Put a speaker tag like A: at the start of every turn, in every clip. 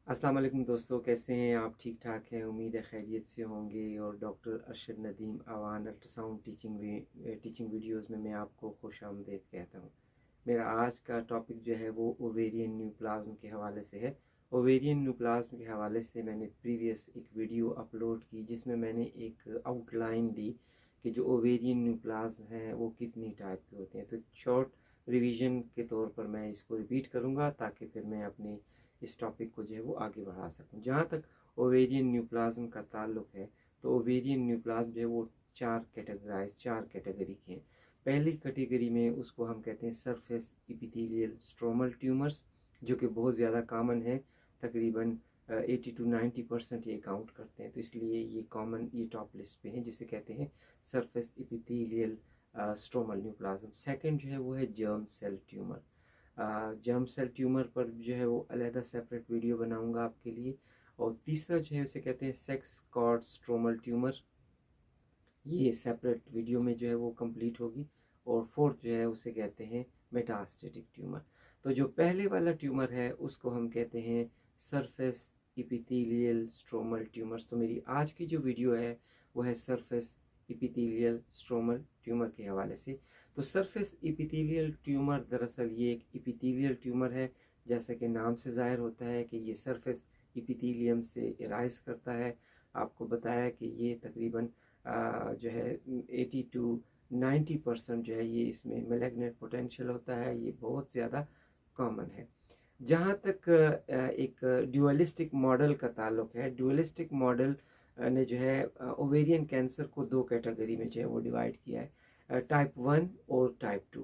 A: अस्सलाम वालेकुम दोस्तों, कैसे हैं आप? ठीक ठाक हैं, उम्मीद है खैरियत से होंगे। और डॉक्टर अरशद नदीम आवान अल्ट्रासाउंड टीचिंग वीडियोस में मैं आपको खुश आमदीद कहता हूँ। मेरा आज का टॉपिक जो है वो ओवेरियन न्यूप्लाज्म के हवाले से है। ओवेरियन न्यूप्लाज्म के हवाले से मैंने प्रीवियस एक वीडियो अपलोड की जिसमें मैंने एक आउटलाइन दी कि जो ओवेरियन न्यूप्लाज्म हैं वो कितनी टाइप के होते हैं। तो शॉर्ट रिवीजन के तौर पर मैं इसको रिपीट करूँगा ताकि फिर मैं अपने इस टॉपिक को जो है वो आगे बढ़ा सकूं। जहाँ तक ओवेरियन न्यूप्लाज्म का ताल्लुक है तो ओवेरियन न्यूप्लाज्म जो है वो चार कैटेगरी के हैं। पहली कैटेगरी में उसको हम कहते हैं सरफेस इपिथेलियल स्ट्रोमल ट्यूमर्स, जो कि बहुत ज़्यादा कॉमन है। तकरीबन 80 to 90% ये काउंट करते हैं, तो इसलिए ये कॉमन, ये टॉप लिस्ट पे हैं, जिसे कहते हैं surface epithelial stromal neoplasm. Second जो है वो है germ cell tumour. Germ cell tumour पर जो है वो अलहदा सेपरेट वीडियो बनाऊंगा आपके लिए। और तीसरा जो है उसे कहते हैं सेक्स कॉर्ड स्ट्रोमल ट्यूमर, ये सेपरेट वीडियो में जो है वो कंप्लीट होगी। और फोर्थ जो है उसे कहते हैं मेटास्टेटिक ट्यूमर। तो जो पहले वाला ट्यूमर है उसको हम कहते हैं सरफेस इपिथेलियल स्ट्रोमल ट्यूमर्स। तो मेरी आज की जो वीडियो है वो है सरफेस इपिथेलियल स्ट्रोमल ट्यूमर के हवाले से। तो सरफेस इपिथेलियल ट्यूमर दरअसल ये एक इपिथेलियल ट्यूमर है, जैसा कि नाम से ज़ाहिर होता है कि ये सरफेस इपिथेलियम से इराइज करता है। आपको बताया कि ये तकरीबन जो है 80 to 90% जो है ये इसमें मैलिग्नेंट पोटेंशियल होता है। ये बहुत ज़्यादा कॉमन है। जहाँ तक एक ड्यूअलिस्टिक मॉडल का ताल्लुक है, ड्यूअलिस्टिक मॉडल ने जो है ओवेरियन कैंसर को दो कैटेगरी में जो है वो डिवाइड किया है, टाइप 1 और टाइप 2।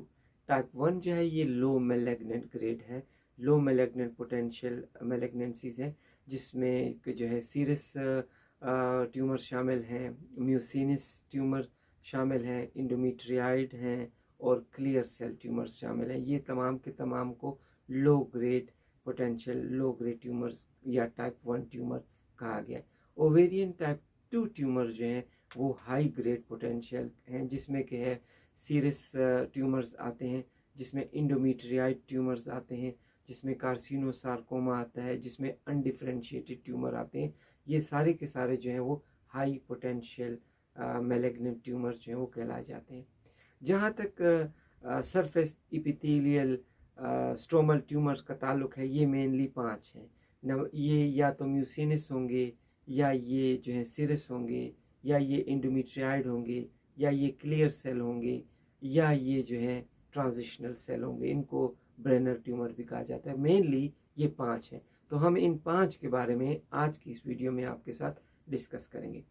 A: टाइप 1 जो है ये लो मैलिग्नेंट ग्रेड है, लो मैलिग्नेंट पोटेंशियल मैलिग्नेंसीज है, जिसमें जो है सीरस ट्यूमर शामिल हैं, म्यूसिनस ट्यूमर शामिल हैं, इंडोमेट्रियाइड हैं और क्लियर सेल ट्यूमर शामिल हैं। ये तमाम के तमाम को low grade potential low grade tumours या टाइप 1 ट्यूमर कहा गया है। ओवेरियन टाइप 2 ट्यूमर जो हैं वो हाई ग्रेड पोटेंशियल हैं, जिसमें कि है सीरस ट्यूमर्स आते हैं, जिसमें इंडोमेट्रियाइड ट्यूमर्स आते हैं, जिसमें कार्सिनोसार्कोमा आता है, जिसमें अनडिफरेंशिएटेड ट्यूमर आते हैं। ये सारे के सारे जो हैं वो हाई पोटेंशियल मैलिग्नेंट ट्यूमर्स जो हैं वो कहलाए जाते हैं। जहाँ तक सरफेस इपिथेलियल स्ट्रोमल ट्यूमर्स का ताल्लुक है, ये मेनली 5 हैं। न ये या तो म्यूसिनस होंगे, या ये जो है सिरस होंगे, या ये इंडोमेट्रियाइड होंगे, या ये क्लियर सेल होंगे, या ये जो है ट्रांजिशनल सेल होंगे। इनको ब्रेनर ट्यूमर भी कहा जाता है। मेनली ये 5 हैं। तो हम इन 5 के बारे में आज की इस वीडियो में आपके साथ डिस्कस करेंगे।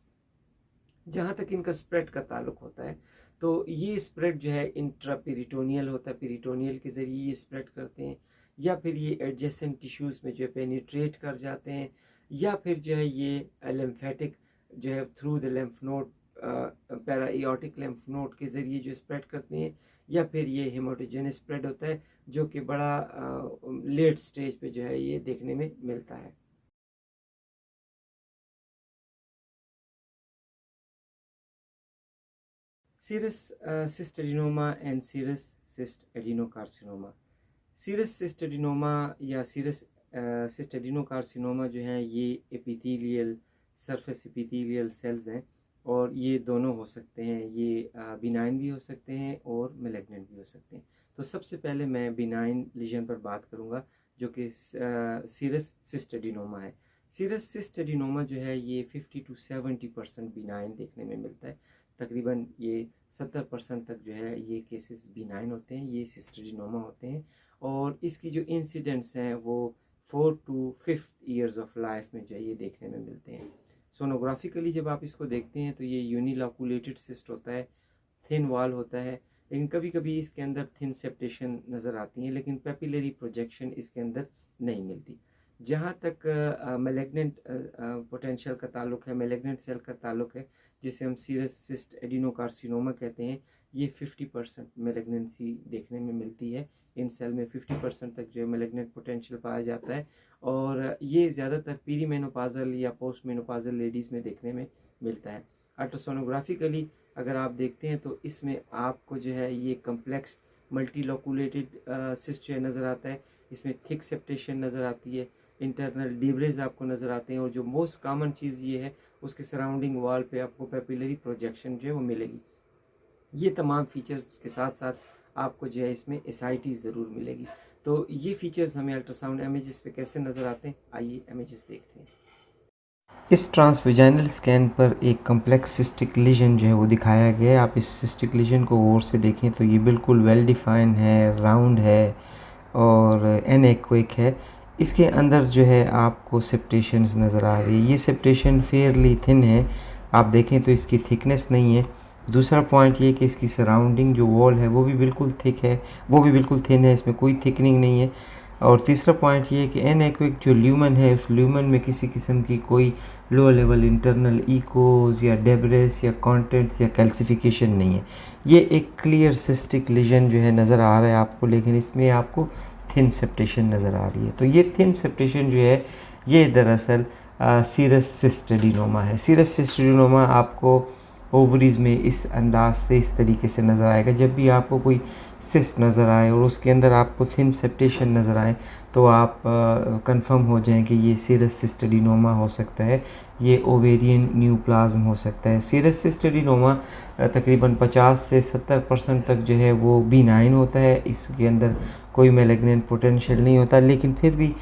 A: जहाँ तक इनका स्प्रेड का ताल्लुक होता है, तो ये स्प्रेड जो है इंट्रापेरिटोनियल होता है, पेरिटोनियल के ज़रिए ये स्प्रेड करते हैं, या फिर ये एडजेसेंट टिश्यूज़ में जो है पेनिट्रेट कर जाते हैं, या फिर जो है ये लिम्फेटिक जो है through the lymph node, paraaortic lymph node के ज़रिए जो स्प्रेड करते हैं, या फिर ये हेमाटोजेनस स्प्रेड होता है, जो कि बड़ा लेट स्टेज पे जो है ये देखने में मिलता है। Serous cyst adenoma and serous cyst adenocarcinoma. Serous cyst adenoma या सीरस सिस्ट एडिनोकार्सिनोमा जो है ये एपिथेलियल सरफेस एपिथेलियल सेल्स हैं, और ये दोनों हो सकते हैं। ये बिनाइन भी हो सकते हैं और मैलिग्नेंट भी हो सकते हैं। तो सबसे पहले मैं बिनाइन लीजन पर बात करूंगा, जो कि सीरस सिस्ट एडिनोमा है। सीरस सिस्ट एडिनोमा जो है ये 50 to 70% बिनाइन देखने में मिलता है। तकरीबन ये 70% तक जो है ये केसेस बिनाइन होते हैं, ये सिस्ट एडिनोमा होते हैं। और इसकी जो इंसिडेंट्स हैं वो 4 to 5 ईयर्स ऑफ लाइफ में जो है ये देखने में मिलते हैं। सोनोग्राफिकली जब आप इसको देखते हैं तो ये यूनिलोकुलेटेड सिस्ट होता है, थिन वॉल होता है, लेकिन कभी कभी इसके अंदर थिन सेप्टेशन नज़र आती है, लेकिन पेपिलरी प्रोजेक्शन इसके अंदर नहीं मिलती। जहाँ तक मैलिग्नेंट पोटेंशियल का ताल्लुक है, मैलिग्नेंट सेल का ताल्लुक है, जिसे हम सीरस सिस्ट एडिनोकार्सिनोमा कहते हैं, ये 50% मैलिग्नेंसी देखने में मिलती है। इन सेल में 50% तक जो है मैलिग्नेंट पोटेंशियल पाया जाता है, और ये ज़्यादातर पीरी मेनोपाजल या पोस्ट मेनोपाजल लेडीज़ में देखने में मिलता है। अल्ट्रासोनोग्राफिकली अगर आप देखते हैं तो इसमें आपको जो है ये कम्प्लेक्स मल्टीलोकुलेटेड सिस्ट जो है नज़र आता है। इसमें थिक सेप्टेशन नज़र आती है, इंटरनल डिब्रेज आपको नज़र आते हैं, और जो मोस्ट कॉमन चीज़ ये है उसके सराउंडिंग वॉल पे आपको पेपिलरी प्रोजेक्शन जो है वो मिलेगी। ये तमाम फीचर्स के साथ साथ आपको जो है इसमें एसआईटी ज़रूर मिलेगी। तो ये फीचर्स हमें अल्ट्रासाउंड इमेजेस पे कैसे नज़र आते हैं, आइए इमेजेस देखते हैं। इस ट्रांसवेजाइनल स्कैन पर एक कम्प्लेक्स सिस्टिक लीजन जो है वो दिखाया गया है। आप इस सिस्टिक लीजन को गौर से देखें तो ये बिल्कुल वेल डिफाइन है, राउंड है और एनेक्विक है। इसके अंदर जो है आपको सेप्टेशंस नज़र आ रही है। ये सेप्टेशन फेयरली थिन है, आप देखें तो इसकी थिकनेस नहीं है। दूसरा पॉइंट ये कि इसकी सराउंडिंग जो वॉल है वो भी बिल्कुल थिक है, वो भी बिल्कुल थिन है, इसमें कोई थिकनिंग नहीं है। और तीसरा पॉइंट ये है कि एनेक्विक जो ल्यूमन है उस ल्यूमन में किसी किस्म की कोई लो लेवल इंटरनल इकोज या डेब्रेस या कंटेंट्स या कैल्सिफिकेशन नहीं है। ये एक क्लियर सिस्टिक लीजन जो है नज़र आ रहा है आपको, लेकिन इसमें आपको थिन सेप्टेशन नज़र आ रही है। तो ये थिन सेप्टेशन जो है ये दरअसल सीरस सिस्ट एडिनोमा है। सीरस सिस्ट एडिनोमा आपको ओवरीज में इस अंदाज से इस तरीके से नज़र आएगा। जब भी आपको कोई सिस्ट नज़र आए और उसके अंदर आपको थिन सेप्टेशन नज़र आए तो आप कंफर्म हो जाएं कि ये सीरस सिस्ट एडिनोमा हो सकता है, ये ओवेरियन न्यूप्लाज्म हो सकता है। सीरस सिस्ट एडिनोमा तकरीबन 50 से 70% तक जो है वो बिनाइन होता है, इसके अंदर कोई मैलिग्नेंट पोटेंशियल नहीं होता। लेकिन फिर भी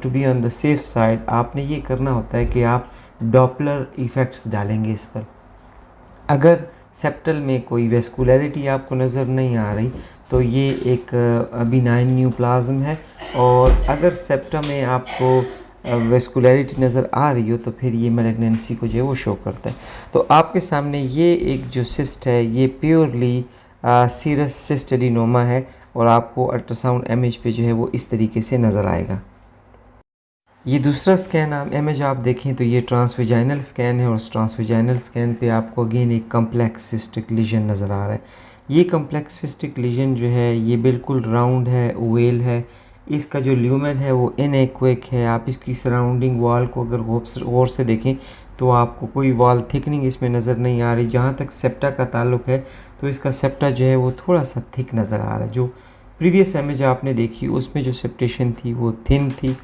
A: to be on the safe side आपने ये करना होता है कि आप डॉपलर इफ़ेक्ट्स डालेंगे इस पर। अगर सेप्टल में कोई वेस्कुलरिटी आपको नज़र नहीं आ रही तो ये एक बिनाइन न्यूप्लाज्म है, और अगर सेप्टा में आपको वेस्कुलरिटी नज़र आ रही हो तो फिर ये मैलिग्नेंसी को जो है वो शो करता है। तो आपके सामने ये एक जो सिस्ट है ये प्योरली सीरस सिस्ट एडिनोमा है, और आपको अल्ट्रासाउंड इमेज पे जो है वो इस तरीके से नज़र आएगा। ये दूसरा स्कैन इमेज आप देखें तो ये ट्रांसवेजाइनल स्कैन है, और उस ट्रांसवेजाइनल स्कैन पे आपको अगेन एक कम्प्लेक्स सिस्टिक लीजन नज़र आ रहा है। ये कम्प्लेक्स सिस्टिक लीजन जो है ये बिल्कुल राउंड है, ओवेल है। इसका जो ल्यूमेन है वो इनएक्विक है। आप इसकी सराउंडिंग वॉल को अगर गौर से देखें तो आपको कोई वॉल थिकनिंग इसमें नज़र नहीं आ रही। जहाँ तक सेप्टा का ताल्लुक़ है तो इसका सेप्टा जो है वो थोड़ा सा थिक नज़र आ रहा है। जो प्रीवियस इमेज आपने देखी उसमें जो सेप्टेशन थी वो थिन थी,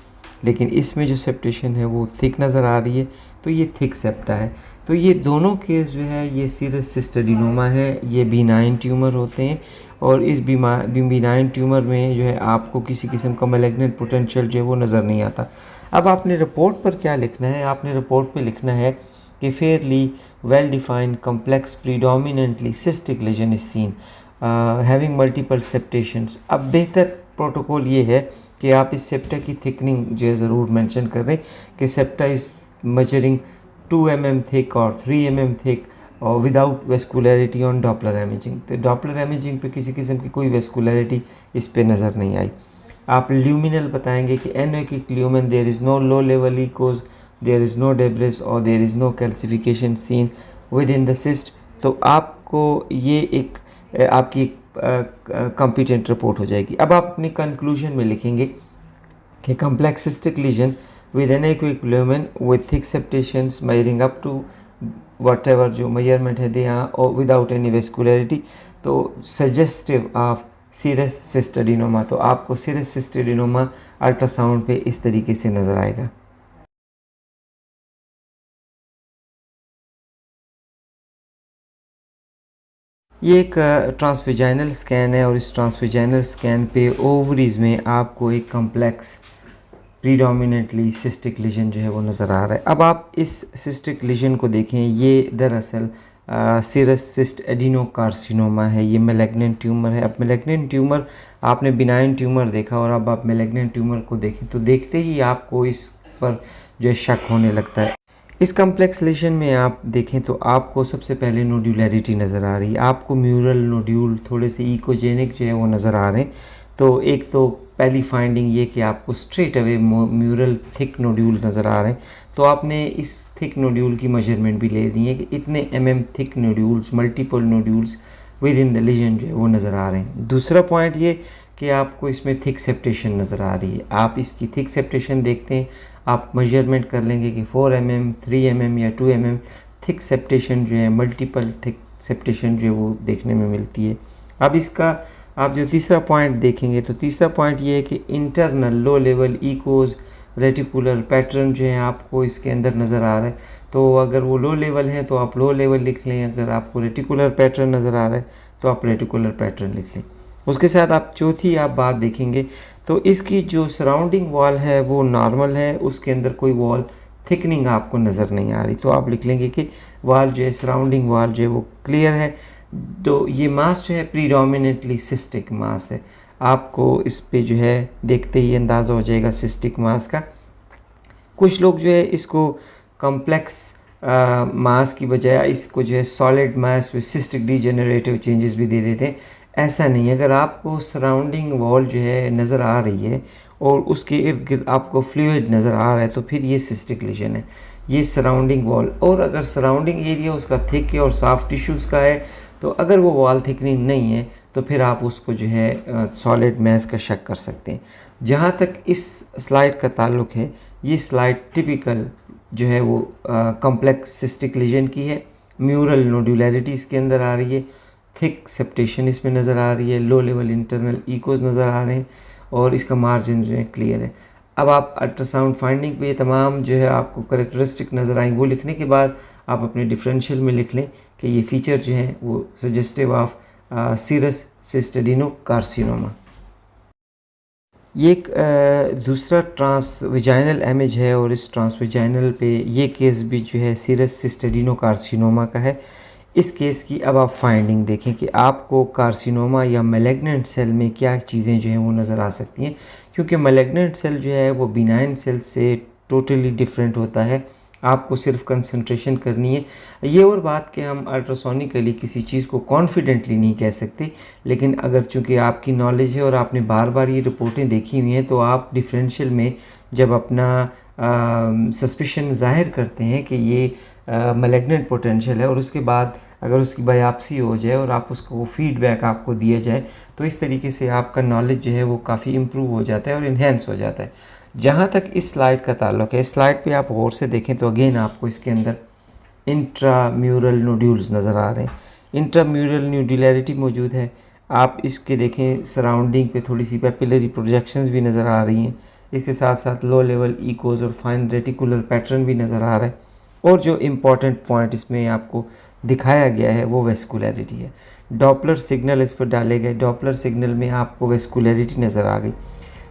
A: लेकिन इसमें जो सेप्टेशन है वो थिक नज़र आ रही है, तो ये थिक सेप्टा है। तो ये दोनों केस जो है ये सीरस सिस्ट एडिनोमा है, ये बिनाइन ट्यूमर होते हैं, और इस बिनाइन ट्यूमर में जो है आपको किसी किस्म का मैलिग्नेंट पोटेंशियल जो है वो नज़र नहीं आता। अब आपने रिपोर्ट पर क्या लिखना है, आपने रिपोर्ट पर लिखना है कि fairly well defined complex predominantly cystic lesion is seen having multiple septations. अब बेहतर प्रोटोकॉल ये है कि आप इस सेप्टा की थिकनिंग जो है ज़रूर मेंशन कर रहे हैं कि septa is measuring 2 mm thick और 3 mm थिक और without vascularity on Doppler imaging. तो डॉपलर इमेजिंग पे किसी किस्म की कोई वेस्कुलरिटी इस पे नज़र नहीं आई। आप ल्यूमिनल बताएंगे कि anechoic lumen there is no low level echoes, there is no debris और there is no calcification seen within the cyst. तो आपको ये एक आपकी कॉम्पिटेंट रिपोर्ट हो जाएगी। अब आप अपनी कंक्लूजन में लिखेंगे कि complex cystic lesion with anechoic lumen with thick septations measuring up to whatever जो मेजरमेंट है दे और विदाउट एनी वेस्कुलरिटी, तो suggestive of serous cyst adenoma. तो आपको सीरस सिस्ट एडिनोमा अल्ट्रासाउंड पे इस तरीके से नज़र आएगा। ये एक ट्रांसवेजाइनल स्कैन है, और इस ट्रांसवेजाइनल स्कैन पे ओवरीज में आपको एक कम्प्लेक्स प्रीडोमिनेंटली सिस्टिक लीजन जो है वो नज़र आ रहा है। अब आप इस सिस्टिक लीजन को देखें, ये दरअसल सीरस सिस्ट एडिनोकार्सिनोमा है, ये मैलिग्नेंट ट्यूमर है। अब मैलिग्नेंट ट्यूमर आपने बिनाइन ट्यूमर देखा, और अब आप मैलिग्नेंट ट्यूमर को देखें तो देखते ही आपको इस पर जो है शक होने लगता है। इस कम्प्लेक्स लीजन में आप देखें तो आपको सबसे पहले नोड्यूलरिटी नज़र आ रही है। आपको म्यूरल नोड्यूल थोड़े से इकोजेनिक जो है वो नज़र आ रहे हैं। तो एक तो पहली फाइंडिंग ये कि आपको straight away mural thick nodule नज़र आ रहे हैं। तो आपने इस थिक नोड्यूल की मेजरमेंट भी ले ली है कि इतने mm thick nodules, multiple nodules within the lesion जो है वो नज़र आ रहे हैं। दूसरा पॉइंट ये कि आपको इसमें थिक सेप्टेशन नज़र आ रही है। आप इसकी थिक सेप्टेशन देखते हैं, आप मेजरमेंट कर लेंगे कि 4 mm, 3 mm या 2 mm थिक सेप्टेशन जो है, मल्टीपल थिक सेप्टेशन जो है वो देखने में मिलती है। अब इसका आप जो तीसरा पॉइंट देखेंगे तो तीसरा पॉइंट ये है कि इंटरनल लो लेवल इकोज रेटिकुलर पैटर्न जो है आपको इसके अंदर नज़र आ रहा है, तो अगर वो लो लेवल है तो आप लो लेवल लिख लें, अगर आपको रेटिकुलर पैटर्न नज़र आ रहा है तो आप रेटिकुलर पैटर्न लिख लें। उसके साथ आप चौथी आप बात देखेंगे तो इसकी जो सराउंडिंग वॉल है वो नॉर्मल है, उसके अंदर कोई वॉल थिकनिंग आपको नज़र नहीं आ रही, तो आप लिख लेंगे कि वॉल जो है सराउंडिंग वॉल जो है वो क्लियर है। तो ये मास जो है प्रीडोमिनेटली सिस्टिक मास है, आपको इस पे जो है देखते ही अंदाज़ा हो जाएगा सिस्टिक मास का। कुछ लोग जो है इसको कॉम्प्लेक्स मास की बजाय इसको जो है solid mass with cystic degenerative changes भी दे देते हैं। ऐसा नहीं है, अगर आपको सराउंडिंग वॉल जो है नज़र आ रही है और उसके इर्द गिर्द आपको फ्लूइड नज़र आ रहा है तो फिर ये सिस्टिक लीजन है, ये सराउंडिंग वॉल। और अगर सराउंडिंग एरिया उसका थिक है और सॉफ्ट टिश्यूज़ का है तो अगर वो वॉल थिकनिंग नहीं है तो फिर आप उसको जो है सॉलिड मास का शक कर सकते हैं। जहाँ तक इस स्लाइड का ताल्लुक़ है, ये स्लाइड टिपिकल जो है वो कॉम्प्लेक्स सिस्टिक लीजन की है। म्यूरल नोडुलैरिटी इसके अंदर आ रही है, थिक सेप्टेशन इसमें नज़र आ रही है, लो लेवल इंटरनल इकोज नज़र आ रहे हैं और इसका मार्जिन जो है क्लियर है। अब आप अल्ट्रासाउंड फाइंडिंग पे तमाम जो है आपको करेक्टरिस्टिक नज़र आएंगे, वो लिखने के बाद आप अपने डिफरेंशियल में लिख लें कि ये फीचर जो है वो सजेस्टिव ऑफ सीरस सिस्टेडिनो कार्सिनोमा। ये एक दूसरा ट्रांसविजाइनल इमेज है और इस ट्रांसविजाइनल पे ये केस भी जो है सीरस सिस्टेडिनो कार्सिनोमा का है। इस केस की अब आप फाइंडिंग देखें कि आपको कार्सिनोमा या मैलिग्नेंट सेल में क्या चीज़ें जो हैं वो नज़र आ सकती हैं, क्योंकि मैलिग्नेंट सेल जो है वो बिनाइन सेल से टोटली डिफरेंट होता है। आपको सिर्फ कंसंट्रेशन करनी है। ये और बात कि हम अल्ट्रासोनिकली किसी चीज़ को कॉन्फिडेंटली नहीं कह सकते, लेकिन अगर चूँकि आपकी नॉलेज है और आपने बार बार ये रिपोर्टें देखी हुई हैं तो आप डिफरेंशियल में जब अपना सस्पिशन ज़ाहिर करते हैं कि ये मैलिग्नेंट पोटेंशियल है और उसके बाद अगर उसकी बायोप्सी हो जाए और आप उसको फीडबैक आपको दिया जाए तो इस तरीके से आपका नॉलेज जो है वो काफ़ी इम्प्रूव हो जाता है और इन्हेंस हो जाता है। जहाँ तक इस स्लाइड का ताल्लुक है, इस स्लाइड पे आप गौर से देखें तो अगेन आपको इसके अंदर इंट्राम्यूरल नोड्यूल्स नज़र आ रहे हैं, इंट्राम्यूरल न्यूडुलैरिटी मौजूद है। आप इसके देखें सराउंडिंग पे थोड़ी सी पेपिलरी प्रोजेक्शंस भी नज़र आ रही हैं, इसके साथ साथ लो लेवल इकोज और फाइन रेटिकुलर पैटर्न भी नज़र आ रहा है। और जो इम्पॉर्टेंट पॉइंट इसमें आपको दिखाया गया है वो वेस्कुलैरिटी है। डॉपलर सिग्नल इस पर डाले गए, डॉपलर सिग्नल में आपको वेस्कुलैरिटी नज़र आ गई।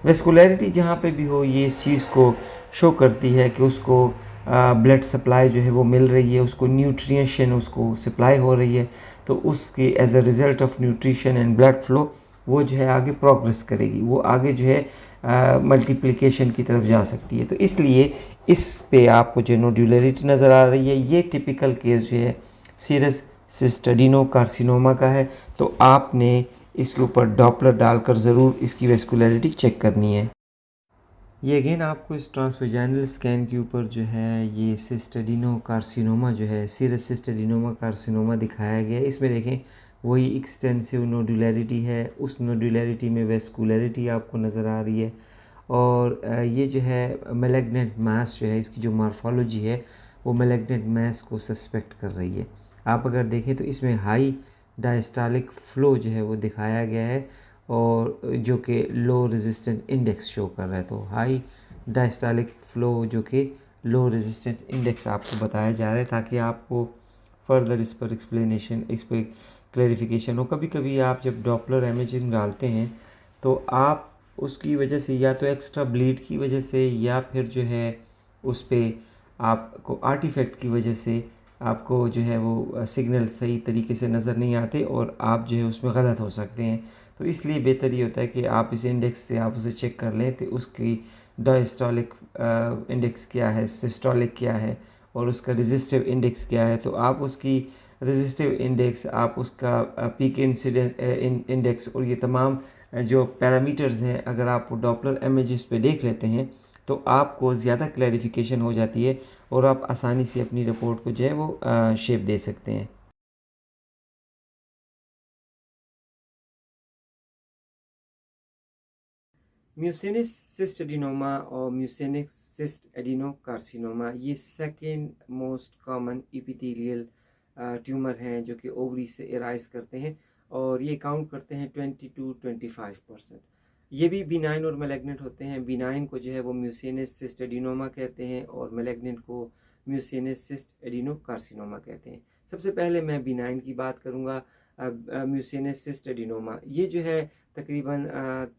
A: वेस्कुलैरिटी जहाँ पे भी हो ये इस चीज़ को शो करती है कि उसको ब्लड सप्लाई जो है वो मिल रही है, उसको न्यूट्रिशन उसको सप्लाई हो रही है, तो उसके as a result of nutrition and blood flow वो जो है आगे प्रोग्रेस करेगी, वो आगे जो है मल्टीप्लिकेशन की तरफ जा सकती है। तो इसलिए इस पे आपको जो नोड्यूलरिटी नज़र आ रही है ये टिपिकल केस जो है सीरस सिस्टेडिनो कार्सिनोमा का है। तो आपने इसके ऊपर डॉपलर डालकर ज़रूर इसकी वेस्कुलरिटी चेक करनी है। ये अगेन आपको इस ट्रांसवेजाइनल स्कैन के ऊपर जो है ये सिस्टेडिनो कार्सिनोमा जो है सीरस सिस्टेडिनोमा कार्सिनोमा दिखाया गया है। इसमें देखें वही एक्सटेंसिव नोडुलैरिटी है, उस नोडुलैरिटी में वेस्कुलरिटी आपको नज़र आ रही है और ये जो है मैलिग्नेंट मास जो है इसकी जो मॉर्फोलॉजी है वो मैलिग्नेंट मास को सस्पेक्ट कर रही है। आप अगर देखें तो इसमें हाई डायस्टालिक फ़्लो जो है वो दिखाया गया है और जो कि लो रेजिस्टेंट इंडेक्स शो कर रहा है। तो हाई डायस्टालिक फ़्लो जो कि लो रेजिस्टेंट इंडेक्स आपको बताया जा रहा है ताकि आपको फर्दर इस पर एक्सप्लेनेशन, इस पर क्लैरिफिकेशन हो। कभी कभी आप जब डॉपलर इमेजिंग डालते हैं तो आप उसकी वजह से या तो एक्स्ट्रा ब्लीड की वजह से या फिर जो है उस पर आपको आर्टिफैक्ट की वजह से आपको जो है वो सिग्नल सही तरीके से नज़र नहीं आते और आप जो है उसमें गलत हो सकते हैं। तो इसलिए बेहतर ये होता है कि आप इस इंडेक्स से आप उसे चेक कर लें तो उसकी डायस्टोलिक इंडेक्स क्या है, सिस्टोलिक क्या है और उसका रेजिस्टिव इंडेक्स क्या है। तो आप उसकी रेजिस्टिव इंडेक्स, आप उसका पीक इंसिडेंट इंडेक्स और ये तमाम जो पैरामीटर्स हैं अगर आप डॉपलर इमेजेस पे देख लेते हैं तो आपको ज़्यादा क्लैरिफिकेशन हो जाती है और आप आसानी से अपनी रिपोर्ट को जो है वो शेप दे सकते हैं। म्यूसिनिस सिस्ट एडिनोमा और म्यूसिनिक सिस्ट एडिनोकार्सिनोमा ये second most common epithelial tumour हैं जो कि ओवरी से एराइज करते हैं और ये काउंट करते हैं 20 to 25%। ये भी बिनाइन और मैलिग्नेंट होते हैं। बिनाइन को जो है वो म्यूसिनस सिस्ट एडिनोमा कहते हैं और मैलिग्नेंट को म्यूसिनस सिस्ट एडिनोकार्सिनोमा कहते हैं। सबसे पहले मैं बिनाइन की बात करूँगा। म्यूसिनस सिस्ट एडिनोमा ये जो है तकरीबन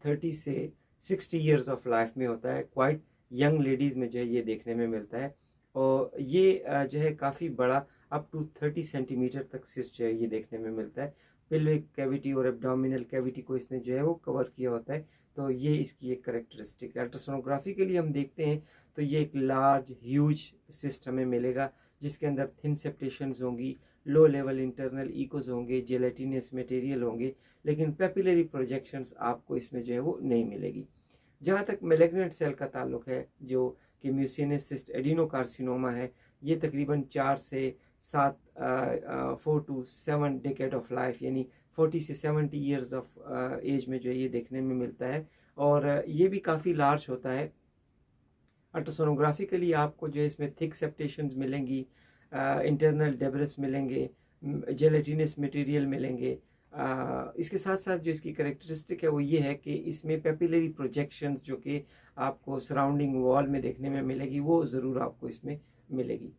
A: 30 से 60 ईयर्स ऑफ लाइफ में होता है। क्वाइट यंग लेडीज़ में जो है ये देखने में मिलता है और ये जो है काफ़ी बड़ा अप टू 30 सेंटीमीटर तक सिस्ट जो है ये देखने में मिलता है। पेल्विक कैविटी और एब्डोमिनल कैविटी को इसने जो है वो कवर किया होता है। तो ये इसकी एक करेक्टरिस्टिक है। अल्ट्रासोनोग्राफी के लिए हम देखते हैं तो ये एक लार्ज ह्यूज सिस्ट हमें मिलेगा जिसके अंदर थिन सेप्टेशंस होंगी, लो लेवल इंटरनल इकोज होंगे, जेलेटिनस मटेरियल होंगे, लेकिन पेपिलरी प्रोजेक्शंस आपको इसमें जो है वो नहीं मिलेगी। जहाँ तक मैलिग्नेंट सेल का ताल्लुक है जो कि म्यूसिनस सिस्ट एडिनोकार्सिनोमा है, ये तकरीबन 4 से 7 4 to 7 डेकेड ऑफ लाइफ यानी 40 से 70 ईयर्स ऑफ एज में जो है ये देखने में मिलता है और ये भी काफ़ी लार्ज होता है। अल्ट्रासोनोग्राफिकली आपको जो है इसमें थिक सेप्टेशंस मिलेंगी, इंटरनल डेब्रिस मिलेंगे, जेलेटिनस मटेरियल मिलेंगे। इसके साथ साथ जो इसकी करेक्टरिस्टिक है वो ये है कि इसमें पेपिलरी प्रोजेक्शंस जो कि आपको सराउंडिंग वॉल में देखने में मिलेगी वो ज़रूर आपको इसमें मिलेगी।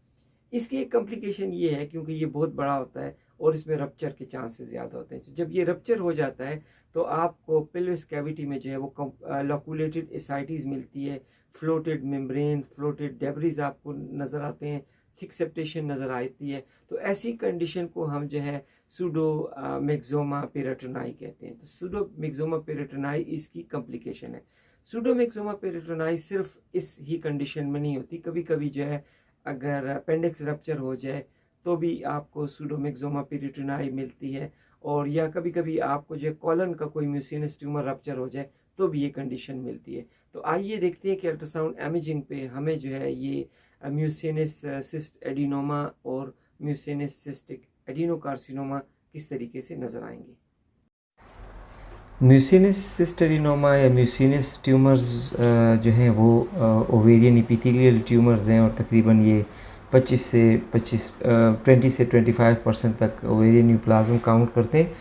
A: इसकी एक कॉम्प्लिकेशन ये है क्योंकि ये बहुत बड़ा होता है और इसमें रप्चर के चांसेस ज़्यादा होते हैं। जब ये रप्चर हो जाता है तो आपको पेल्विस कैविटी में जो है वो लॉकुलेटेड एसाइटीज़ मिलती है, फ्लोटेड मेम्ब्रेन, फ्लोटेड डेब्रिज आपको नज़र आते हैं, थिक सेप्टेशन नज़र आती है। तो ऐसी कंडीशन को हम जो है सूडोमिक्सोमा पेरिटोनाई कहते हैं। तो सूडोमिक्सोमा पेरिटोनाई इसकी कॉम्प्लिकेशन है। सूडोमिक्सोमा पेरिटोनाई सिर्फ इस ही कंडीशन में नहीं होती, कभी कभी जो है अगर अपेंडिक्स रप्चर हो जाए तो भी आपको सूडोमिक्सोमा पेरिटोनाई मिलती है और या कभी कभी आपको जो है कॉलन का कोई म्यूसिनस ट्यूमर रप्चर हो जाए तो भी ये कंडीशन मिलती है। तो आइए देखते हैं कि अल्ट्रासाउंड इमेजिंग पे हमें जो है ये म्यूसिनस सिस्ट एडिनोमा और म्यूसिनस सिस्टिक एडिनोकार्सिनोमा किस तरीके से नज़र आएंगे। म्यूसिनस सिस्ट एडिनोमा या म्यूसिनस ट्यूमर्स जो हैं वो ओवेरियन एपिथेलियल ट्यूमर्स हैं और तकरीबन ये 20 से 25% तक ओवेरियन न्यूप्लाज्म काउंट करते हैं।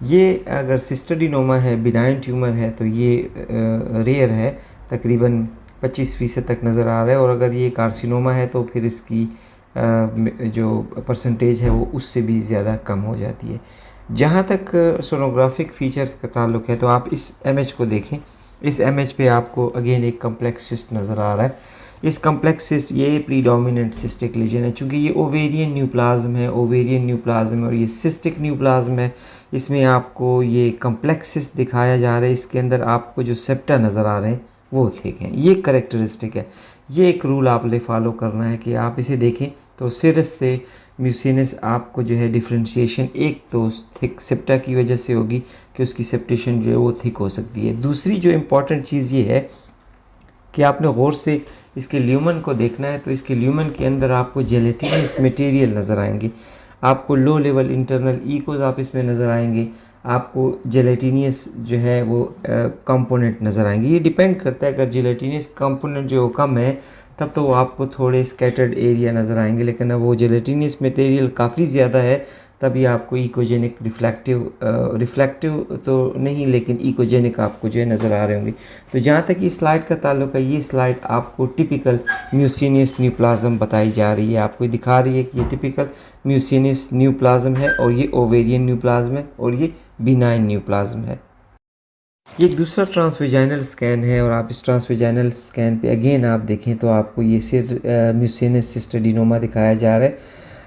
A: ये अगर सिस्ट एडिनोमा है, बिनाइन ट्यूमर है, तो ये रेयर है, तकरीबन 25% तक नज़र आ रहा है और अगर ये कार्सिनोमा है तो फिर इसकी जो परसेंटेज है वो उससे भी ज़्यादा कम हो जाती है। जहाँ तक सोनोग्राफिक फीचर्स का ताल्लुक है तो आप इस इमेज को देखें। इस इमेज पे आपको अगेन एक कम्प्लेक्स सिस्ट नज़र आ रहा है। इस कम्प्लेक्स सिस्ट ये प्रीडोमिनेंट सिस्टिक लीजन है। चूँकि ये ओवेरियन न्यूप्लाज्म है, ओवेरियन न्यूप्लाज्म और ये सिस्टिक न्यूप्लाज्म है, इसमें आपको ये कम्प्लेक्स सिस्ट दिखाया जा रहा है। इसके अंदर आपको जो सेप्टा नज़र आ रहे हैं वो थिक हैं। ये करेक्टरिस्टिक है। ये एक रूल आपने फॉलो करना है कि आप इसे देखें तो सिरस से म्यूसिनस आपको जो है डिफ्रेंशिएशन एक तो थिक सेप्टा की वजह से होगी कि उसकी सेप्टेशन जो है वो थिक हो सकती है। दूसरी जो इम्पॉर्टेंट चीज़ ये है कि आपने गौर से इसके ल्यूमन को देखना है तो इसके ल्यूमन के अंदर आपको जेलेटिनस मटेरियल नज़र आएंगे, आपको लो लेवल इंटरनल इकोज आप इसमें नज़र आएंगे, आपको जेलेटिनियस जो है वो कंपोनेंट नज़र आएंगे। ये डिपेंड करता है, अगर जेलेटिनियस कंपोनेंट जो कम है तब तो वो आपको थोड़े स्कैटर्ड एरिया नज़र आएंगे, लेकिन अब वो जेलेटिनियस मटेरियल काफ़ी ज़्यादा है तभी आपको इकोजेनिक रिफ्लेक्टिव तो नहीं लेकिन इकोजेनिक आपको जो है नज़र आ रहे होंगे। तो जहाँ तक इस स्लाइड का ताल्लुक है, ये स्लाइड आपको टिपिकल म्यूसिनस न्यूप्लाज्म बताई जा रही है। आपको दिखा रही है कि ये टिपिकल म्यूसिनस न्यूप्लाज्म है और ये ओवेरियन न्यूप्लाज्म है और ये बिनाइन न्यूप्लाज्म है। ये एक दूसरा ट्रांसवेजाइनल स्कैन है और आप इस ट्रांसवेजाइनल स्कैन पे अगेन आप देखें तो आपको ये सिर म्यूसिनस सिस्ट एडिनोमा दिखाया जा रहा है।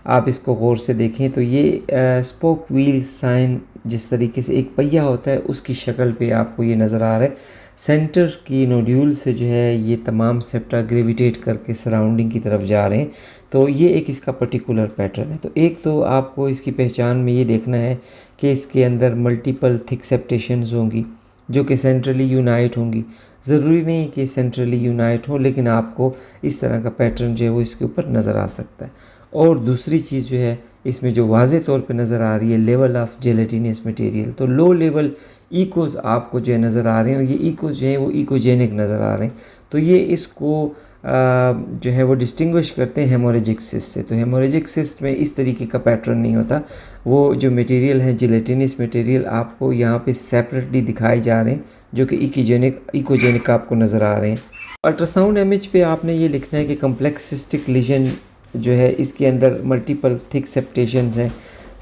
A: आप इसको गौर से देखें तो ये स्पोक व्हील साइन जिस तरीके से एक पहिया होता है उसकी शक्ल पे आपको ये नज़र आ रहा है। सेंटर की नोड्यूल से जो है ये तमाम सेप्टा ग्रेविटेट करके सराउंडिंग की तरफ जा रहे हैं। तो ये एक इसका पर्टिकुलर पैटर्न है। तो एक तो आपको इसकी पहचान में ये देखना है कि इसके अंदर मल्टीपल थिक सेप्टेशंस होंगी जो कि सेंट्रली यूनाइट होंगी। ज़रूरी नहीं कि सेंट्रली यूनाइट हो, लेकिन आपको इस तरह का पैटर्न जो है वो इसके ऊपर नज़र आ सकता है। और दूसरी चीज़ जो है इसमें जो वाज़े तौर पे नज़र आ रही है लेवल ऑफ जेलेटिनियस मटेरियल, तो लो लेवल इकोज आपको जो है नज़र आ रहे हैं और ये इकोज जो है वो इकोजेनिक नज़र आ रहे हैं। तो ये इसको जो है वो डिस्टिंग्विश करते हैं हेमोरेजिक सिस्ट से। तो हेमोरेजिक सिस्ट में इस तरीके का पैटर्न नहीं होता। वो जो मटेरियल है जिलेटिनस मटेरियल आपको यहाँ पे सेपरेटली दिखाए जा रहे हैं, जो कि इकोजेनिक आपको नज़र आ रहे हैं। अल्ट्रासाउंड इमेज पे आपने ये लिखना है कि कम्प्लेक्स सिस्टिक लीजन जो है इसके अंदर मल्टीपल थिक सेप्टेशन हैं,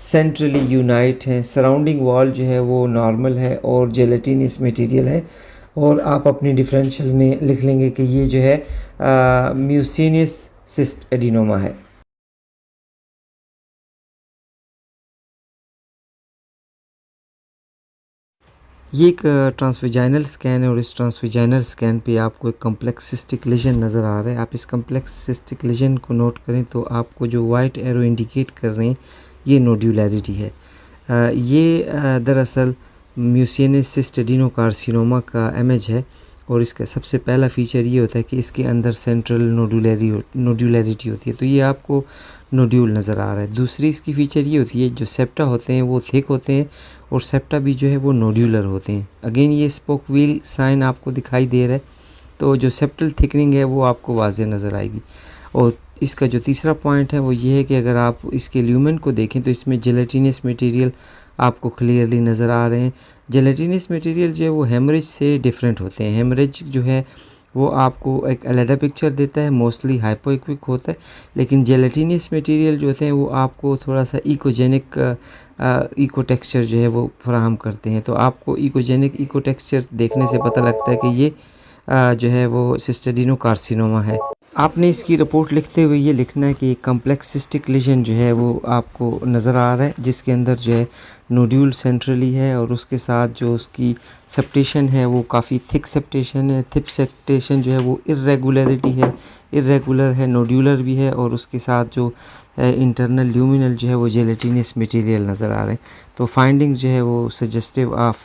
A: सेंट्रली यूनाइट हैं, सराउंडिंग वॉल जो है वो नॉर्मल है और जेलेटिनस मटेरियल है। और आप अपनी डिफरेंशियल में लिख लेंगे कि ये जो है म्यूसिनस सिस्ट एडिनोमा है। ये एक ट्रांसवेजाइनल स्कैन है और इस ट्रांसवेजाइनल स्कैन पे आपको एक कम्प्लेक्स सिस्टिक लीजन नज़र आ रहा है। आप इस कम्प्लेक्स सिस्टिक लीजन को नोट करें तो आपको जो वाइट एरो इंडिकेट कर रहे हैं ये नोड्यूलैरिटी है। ये दरअसल म्यूसिनस सिस्ट एडिनोकार्सिनोमा का इमेज है और इसका सबसे पहला फ़ीचर ये होता है कि इसके अंदर सेंट्रल नोड्यूलैरिटी होती है, तो ये आपको नोड्यूल नज़र आ रहा है। दूसरी इसकी फ़ीचर ये होती है जो सेप्टा होते हैं वो थिक होते हैं और सेप्टा भी जो है वो नोड्यूलर होते हैं। अगेन ये स्पोक व्हील साइन आपको दिखाई दे रहा है, तो जो सेप्टल थिकनिंग है वो आपको वाज़े नज़र आएगी। और इसका जो तीसरा पॉइंट है वो ये है कि अगर आप इसके ल्यूमेन को देखें तो इसमें जेलेटिनस मटेरियल आपको क्लियरली नज़र आ रहे हैं। जेलेटिनस मटेरियल जो है वो हेमरेज से डिफरेंट होते हैं। हेमरेज जो है वो आपको एक अलग पिक्चर देता है, मोस्टली हाइपोइक्विक होता है, लेकिन जेलेटिनस मटेरियल जो होते हैं वो आपको थोड़ा सा इकोजेनिक इको टेक्सचर जो है वो फराहम करते हैं। तो आपको इकोजेनिक इको टेक्सचर देखने से पता लगता है कि ये जो है वो सिस्ट एडिनोकार्सिनोमा है। आपने इसकी रिपोर्ट लिखते हुए ये लिखना है कि कम्प्लेक्स सिस्टिक लीजन जो है वो आपको नज़र आ रहा है, जिसके अंदर जो है नोड्यूल सेंट्रली है और उसके साथ जो उसकी सेप्टेशन है वो काफ़ी थिक सेप्टेशन है। थिक सेप्टेशन जो है वो इरेगुलर है, नोड्यूलर भी है और उसके साथ जो इंटरनल ल्यूमिनल जो है वो जेलेटिनस मटेरियल नज़र आ रहे हैं। तो फाइंडिंग्स जो है वो सजेस्टिव ऑफ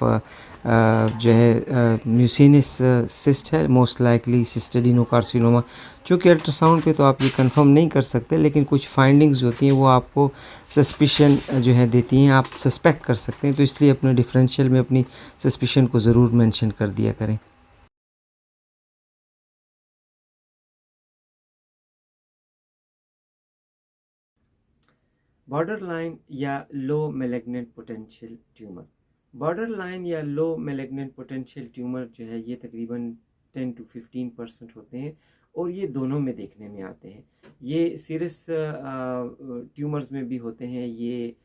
A: जो है म्यूसिनस सिस्ट है, मोस्ट लाइकली सिस्ट एडिनोकार्सिनोमा। चूँकि अल्ट्रासाउंड पे तो आप ये कंफर्म नहीं कर सकते, लेकिन कुछ फाइंडिंग्स होती हैं वो आपको सस्पिशन जो है देती हैं, आप सस्पेक्ट कर सकते हैं। तो इसलिए अपने डिफरेंशियल में अपनी सस्पिशन को ज़रूर मेंशन कर दिया करें। बॉर्डर लाइन या low malignant potential tumour. Borderline या लो मैलिग्नेंट पोटेंशियल ट्यूमर जो है ये तकरीबन 10 to 15% होते हैं और ये दोनों में देखने में आते हैं। ये सीरियस ट्यूमर्स में भी होते हैं, ये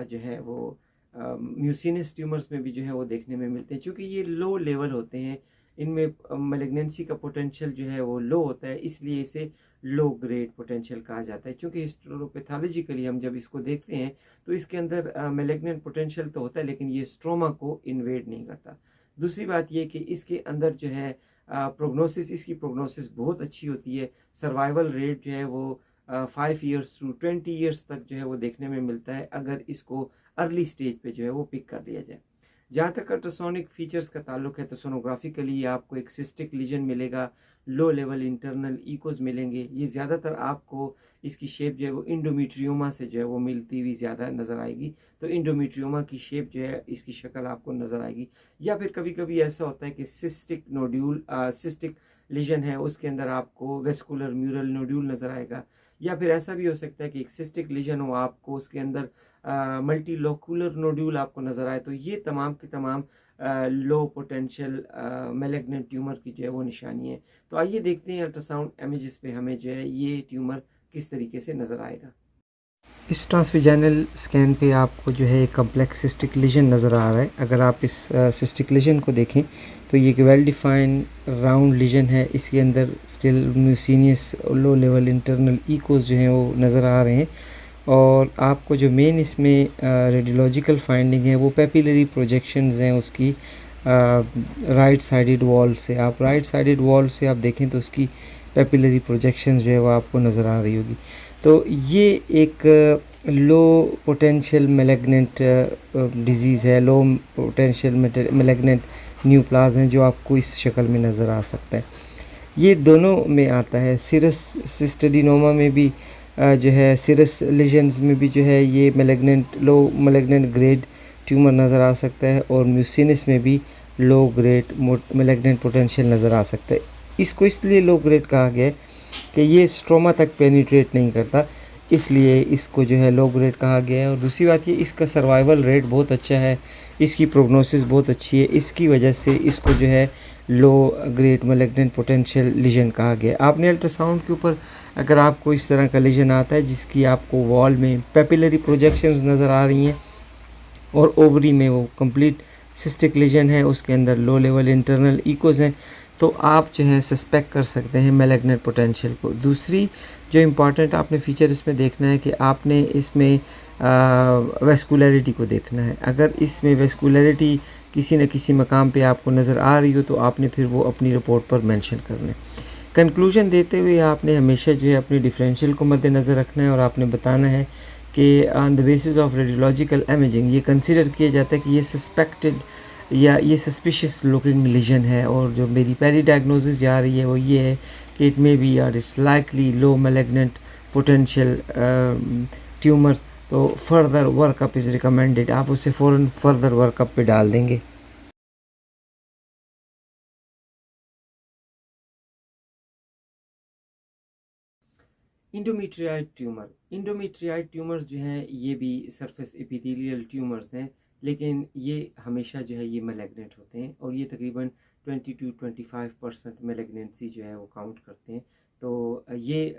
A: जो है वो म्यूसिनस ट्यूमर्स में भी जो है वो देखने में मिलते हैं। चूँकि ये लो लेवल होते हैं, इनमें मैलिग्नेंसी का पोटेंशियल जो है वो लो होता है, इसलिए इसे लो ग्रेड पोटेंशियल कहा जाता है। क्योंकि हिस्टोपैथोलॉजिकली हम जब इसको देखते हैं तो इसके अंदर मैलिग्नेंट पोटेंशियल तो होता है, लेकिन ये स्ट्रोमा को इन्वेड नहीं करता। दूसरी बात ये कि इसके अंदर जो है इसकी प्रोग्नोसिस बहुत अच्छी होती है। सर्वाइवल रेट जो है वो 5 years to 20 years तक जो है वो देखने में मिलता है, अगर इसको अर्ली स्टेज पे जो है वो पिक कर लिया जाए। जहाँ तक अल्ट्रासोनिक फीचर्स का ताल्लुक है तो सोनोग्राफिकली आपको एक सिस्टिक लीजन मिलेगा, लो लेवल इंटरनल इकोज मिलेंगे। ये ज़्यादातर आपको इसकी शेप जो है वो इंडोमेट्रियोमा से जो है वो मिलती हुई ज़्यादा नज़र आएगी। तो इंडोमेट्रियोमा की शेप जो है इसकी शक्ल आपको नज़र आएगी। या फिर कभी कभी ऐसा होता है कि सिस्टिक लीजन है उसके अंदर आपको वेस्कुलर म्यूरल नोड्यूल नज़र आएगा। या फिर ऐसा भी हो सकता है कि एक सिस्टिक लीजन हो, आपको उसके अंदर मल्टीलोकुलर नोड्यूल आपको नज़र आए। तो ये तमाम की तमाम लो पोटेंशियल मैलिग्नेंट ट्यूमर की जो है वो निशानी है। तो आइए देखते हैं अल्ट्रासाउंड इमेजेस पे हमें जो है ये ट्यूमर किस तरीके से नज़र आएगा। इस ट्रांसवेजाइनल स्कैन पे आपको जो है एक कम्प्लेक्स सिस्टिक लीजन नज़र आ रहा है। अगर आप इस सिस्टिक लीजन को देखें तो ये एक वेल डिफाइंड राउंड लीजन है, इसके अंदर still mucinous low level internal echoes जो हैं वो नज़र आ रहे हैं। और आपको जो मेन इसमें रेडियोलॉजिकल फाइंडिंग है वो पेपिलरी प्रोजेक्शंस हैं उसकी राइट साइडेड वॉल से। आप राइट साइडेड वॉल से आप देखें तो उसकी पेपिलरी प्रोजेक्शंस जो है वो आपको नज़र आ रही होगी। तो ये एक लो पोटेंशियल मैलिग्नेंट डिजीज़ है, लो पोटेंशियल मैलिग्नेंट न्यूप्लाज्म है जो आपको इस शक्ल में नज़र आ सकता है। ये दोनों में आता है। सिरस सिस्ट एडिनोमा में भी जो है सिरस लीजन्स में भी जो है ये लो मैलिग्नेंट ग्रेड ट्यूमर नज़र आ सकता है और म्यूसिनस में भी लो ग्रेड मैलिग्नेंट पोटेंशियल नज़र आ सकता है। इसको इसलिए लो ग्रेड कहा गया है कि ये स्ट्रोमा तक पेनिट्रेट नहीं करता, इसलिए इसको जो है लो ग्रेड कहा गया है। और दूसरी बात ये इसका सर्वाइवल रेट बहुत अच्छा है, इसकी प्रोग्नोसिस बहुत अच्छी है, इसकी वजह से इसको जो है low grade malignant potential lesion कहा गया है। आपने अल्ट्रासाउंड के ऊपर अगर आपको इस तरह का लीजन आता है जिसकी आपको वॉल में पेपिलरी प्रोजेक्शंस नज़र आ रही हैं और ओवरी में वो कंप्लीट सिस्टिक लीजन है, उसके अंदर लो लेवल इंटरनल इकोज हैं, तो आप जो है सस्पेक्ट कर सकते हैं मैलिग्नेंट पोटेंशियल को। दूसरी जो इम्पॉर्टेंट आपने फ़ीचर इसमें देखना है कि आपने इसमें वेस्कुलरिटी को देखना है। अगर इसमें वेस्कुलरिटी किसी न किसी मकाम पे आपको नज़र आ रही हो तो आपने फिर वो अपनी रिपोर्ट पर मेंशन करना है। कंक्लूजन देते हुए आपने हमेशा जो है अपनी डिफरेंशियल को मद्देनज़र रखना है और आपने बताना है कि on the basis of radiological imaging ये कंसिडर किया जाता है कि ये सस्पेक्टेड या ये सस्पिशियस लुकिंग लीजन है, और जो मेरी पहली डायग्नोसिस जा रही है वो ये है कि इट मे बी और it's likely low malignant potential tumours. तो फर्दर वर्कअप इज़ रिकमेंडेड, आप उसे फ़ौरन फर्दर वर्कअप पे डाल देंगे। इंडोमेट्रियाइड ट्यूमर्स जो हैं ये भी सरफेस एपिथेलियल ट्यूमर्स हैं, लेकिन ये हमेशा जो है ये मैलिग्नेंट होते हैं और ये तकरीबन 20 to 25% मैलिग्नेंसी जो है वो काउंट करते हैं। तो ये